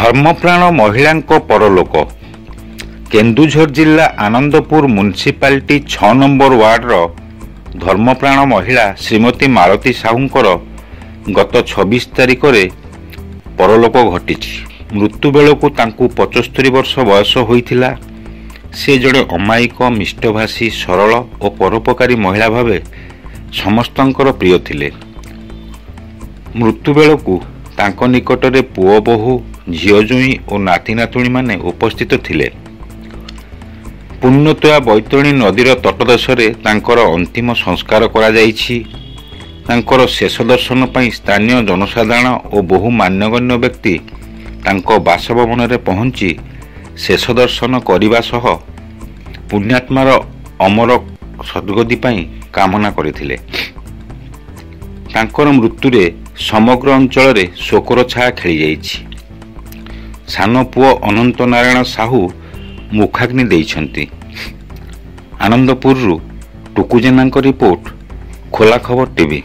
ଧର୍ମପ୍ରାଣ ମହିଳାଙ୍କ ପରଲୋକ। କେନ୍ଦୁଝର ଜିଲ୍ଲା ଆନନ୍ଦପୁର ମ୍ୟୁନିସିପାଲିଟି 6 ନମ୍ବର ୱାର୍ଡର ଧର୍ମପ୍ରାଣ ମହିଳା ଶ୍ରୀମତୀ ମାଳତୀ ସାହୁଙ୍କର ଗତ 26 ତାରିଖରେ ପରଲୋକ ଘଟିଛି। ମୃତ୍ୟୁ ବେଳକୁ ତାଙ୍କୁ 75 ବର୍ଷ ବୟସ ହୋଇଥିଲା। ସେ ଜଣେ ଅମାୟିକ, ମିଷ୍ଟଭାଷୀ, ସରଳ ଓ ପରୋପକାରୀ ମହିଳା ଭାବେ ସମସ୍ତଙ୍କର ପ୍ରିୟ ଥିଲେ। ମୃତ୍ୟୁ ବେଳକୁ ତାଙ୍କ ନିକଟରେ ପୁଅ, ବୋହୂ, ଝିଅ ଜୋଇଁ ଓ ନାତି ନାତୁଣୀମାନେ ଉପସ୍ଥିତ ଥିଲେ। ପୁଣ୍ୟତୋୟା ବୈତରଣୀ ନଦୀର ତଟଦେଶରେ ତାଙ୍କର ଅନ୍ତିମ ସଂସ୍କାର କରାଯାଇଛି। ତାଙ୍କର ଶେଷ ଦର୍ଶନ ପାଇଁ ସ୍ଥାନୀୟ ଜନସାଧାରଣ ଓ ବହୁ ମାନ୍ୟଗଣ୍ୟ ବ୍ୟକ୍ତି ତାଙ୍କ ବାସଭବନରେ ପହଞ୍ଚି ଶେଷ ଦର୍ଶନ କରିବା ସହ ପୁଣ୍ୟାତ୍ମାର ଅମର ସଦ୍ଗତି ପାଇଁ କାମନା କରିଥିଲେ। ତାଙ୍କର ମୃତ୍ୟୁରେ ସମଗ୍ର ଅଞ୍ଚଳରେ ଶୋକର ଛାୟା ଖେଳିଯାଇଛି। ସାନ ପୁଅ ଅନନ୍ତ ନାରାୟଣ ସାହୁ ମୁଖାଗ୍ନି ଦେଇଛନ୍ତି। ଆନନ୍ଦପୁରରୁ ଟୁକୁ ଜେନାଙ୍କ ରିପୋର୍ଟ, ଖୋଲା ଖବର ଟିଭି।